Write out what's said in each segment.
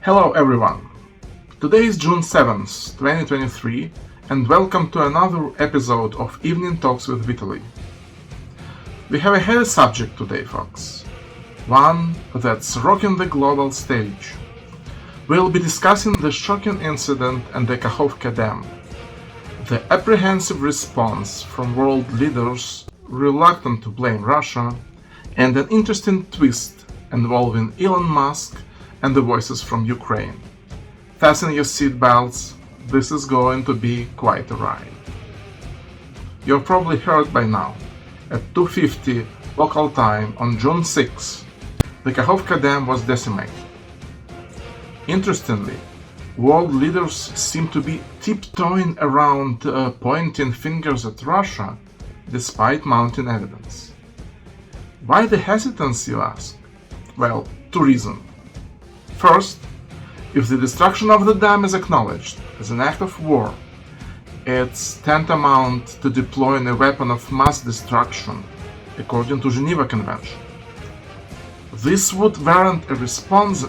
Hello everyone! Today is June 7th, 2023, and welcome to another episode of Evening Talks with Vitaly. We have a heavy subject today, folks. One that's rocking the global stage. We'll be discussing the shocking incident and the Kakhovka Dam, the apprehensive response from world leaders reluctant to blame Russia, and an interesting twist involving Elon Musk and the voices from Ukraine. Fasten your seatbelts, this is going to be quite a ride. You've probably heard by now, at 2:50 local time on June 6, the Kakhovka Dam was decimated. Interestingly, world leaders seem to be tiptoeing around pointing fingers at Russia despite mounting evidence. Why the hesitancy, you ask? Well, two reasons. First, if the destruction of the dam is acknowledged as an act of war, it's tantamount to deploying a weapon of mass destruction, according to Geneva Convention. This would warrant a response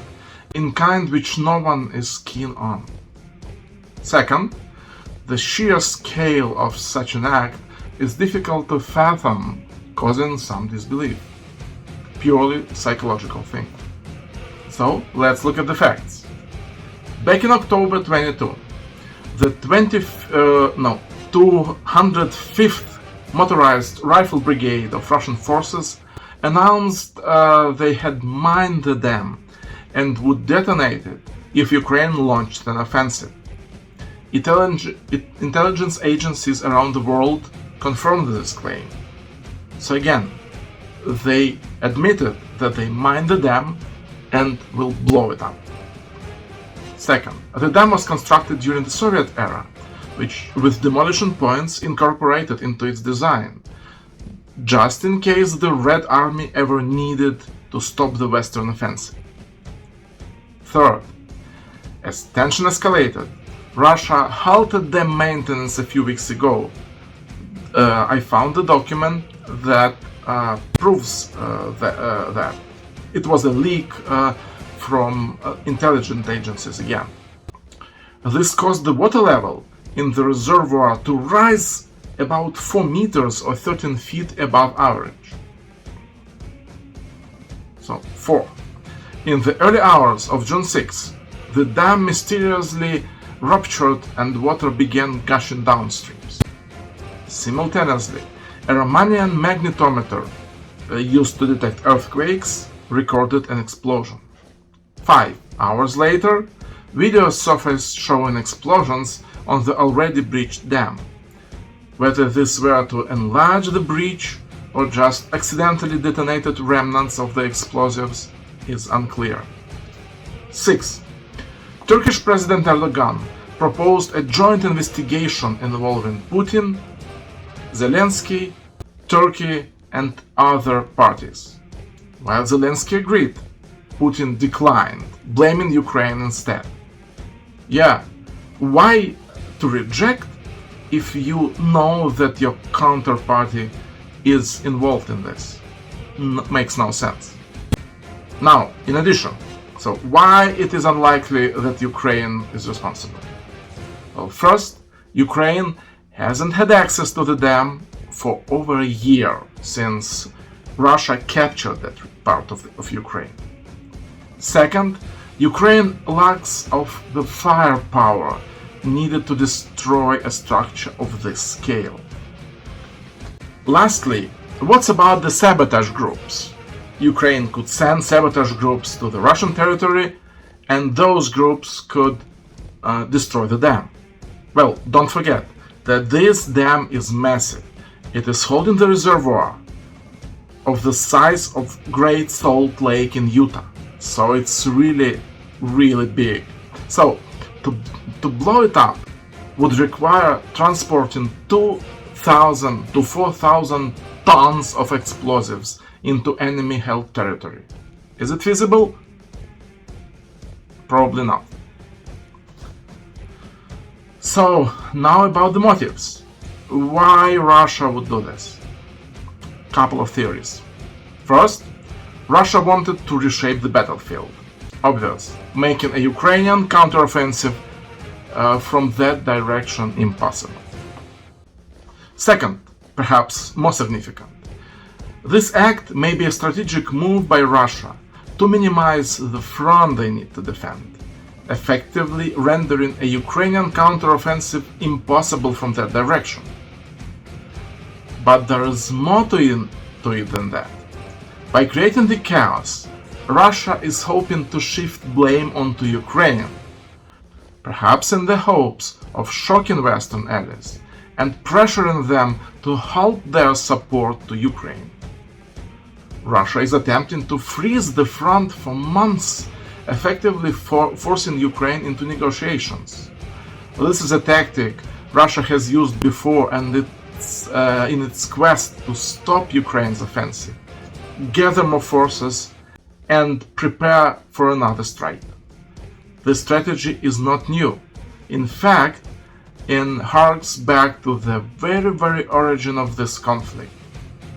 in kind which no one is keen on. Second, the sheer scale of such an act is difficult to fathom, causing some disbelief. Purely psychological thing. So, let's look at the facts. Back in October 22, the 205th Motorized Rifle Brigade of Russian forces announced they had mined the dam and would detonate it if Ukraine launched an offensive. Intelligence agencies around the world confirmed this claim. So again, they admitted that they mined the dam and will blow it up. Second, the dam was constructed during the Soviet era, with demolition points incorporated into its design, just in case the Red Army ever needed to stop the Western offensive. Third, as tension escalated, Russia halted dam maintenance a few weeks ago. I found a document that proves that. It was a leak from intelligence agencies again. This caused the water level in the reservoir to rise about 4 meters or 13 feet above average. So, 4. In the early hours of June 6, the dam mysteriously ruptured and water began gushing downstreams. Simultaneously, a Romanian magnetometer used to detect earthquakes recorded an explosion. 5 hours later, videos surfaced showing explosions on the already breached dam. Whether these were to enlarge the breach or just accidentally detonated remnants of the explosives is unclear. 6. Turkish President Erdogan proposed a joint investigation involving Putin, Zelensky, Turkey, and other parties. While Zelensky agreed, Putin declined, blaming Ukraine instead. Yeah, why to reject if you know that your counterparty is involved in this? Makes no sense. Now, in addition, so why it is unlikely that Ukraine is responsible? Well, first, Ukraine hasn't had access to the dam for over a year since Russia captured that part of Ukraine. Second, Ukraine lacks of the firepower needed to destroy a structure of this scale. Lastly, what's about the sabotage groups? Ukraine could send sabotage groups to the Russian territory, and those groups could destroy the dam. Well, don't forget that this dam is massive. It is holding the reservoir of the size of Great Salt Lake in Utah. So it's really big. So to blow it up would require transporting 2,000 to 4,000 tons of explosives into enemy-held territory. Is it feasible? Probably not. So, now about the motives. Why Russia would do this? Couple of theories. First, Russia wanted to reshape the battlefield. Obvious, making a Ukrainian counteroffensive from that direction impossible. Second, perhaps more significant, this act may be a strategic move by Russia to minimize the front they need to defend, effectively rendering a Ukrainian counteroffensive impossible from that direction. But there is more to it than that. By creating the chaos, Russia is hoping to shift blame onto Ukraine, perhaps in the hopes of shocking Western allies and pressuring them to halt their support to Ukraine. Russia is attempting to freeze the front for months, effectively forcing Ukraine into negotiations. This is a tactic Russia has used before, and it's in its quest to stop Ukraine's offensive, gather more forces, and prepare for another strike. This strategy is not new. In fact, it harks back to the very origin of this conflict.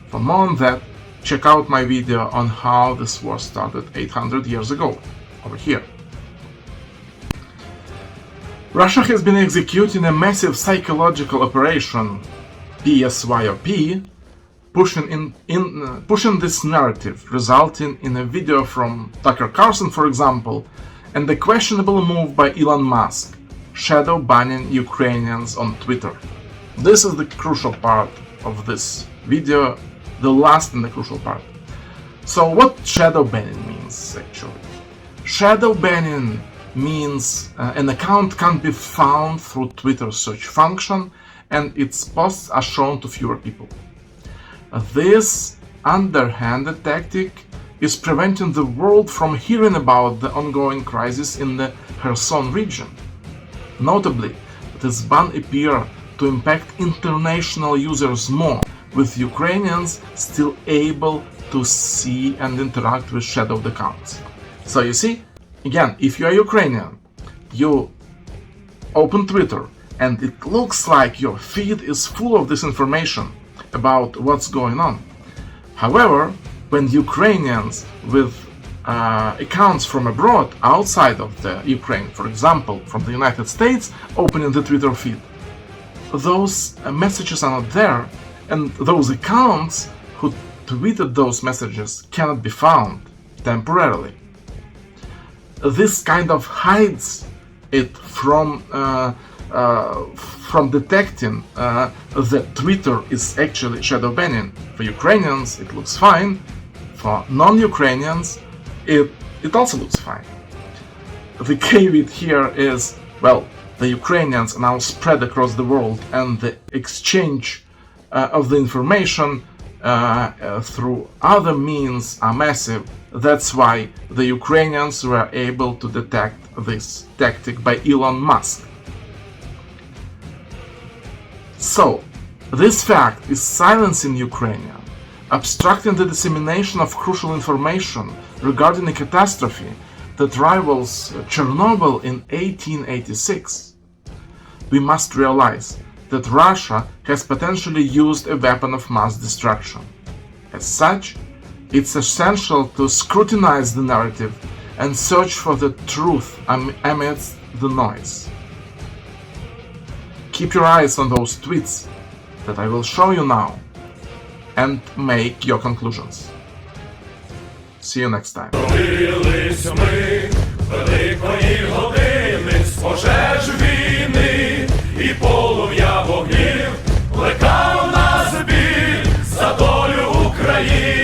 For more on that, check out my video on how this war started 800 years ago, over here. Russia has been executing a massive psychological operation, PSYOP, pushing this narrative, resulting in a video from Tucker Carlson, for example, and the questionable move by Elon Musk, shadow banning Ukrainians on Twitter. This is the crucial part of this video, the last and the crucial part. So what shadow banning means actually? Shadow banning means an account can't be found through Twitter's search function and its posts are shown to fewer people. This underhanded tactic is preventing the world from hearing about the ongoing crisis in the Kherson region. Notably, this ban appears to impact international users more, with Ukrainians still able to see and interact with shadowed accounts. So you see, again, if you are Ukrainian, you open Twitter and it looks like your feed is full of this information about what's going on. However, when Ukrainians with accounts from abroad, outside of the Ukraine, for example, from the United States, opening the Twitter feed, those messages are not there, and those accounts who tweeted those messages cannot be found temporarily. This kind of hides it from detecting that Twitter is actually shadow banning. For Ukrainians, it looks fine. For non-Ukrainians, it also looks fine. The caveat here is, well, the Ukrainians are now spread across the world, and the exchange of the information through other means are massive. That's why the Ukrainians were able to detect this tactic by Elon Musk. So, this fact is silencing Ukrainians, obstructing the dissemination of crucial information regarding a catastrophe that rivals Chernobyl in 1886. We must realize that Russia has potentially used a weapon of mass destruction. As such, it's essential to scrutinize the narrative and search for the truth amidst the noise. Keep your eyes on those tweets that I will show you now and make your conclusions. See you next time. Добились ми великої години з пожеж війни, і полум'я вогнів плекав нас біль за долю України.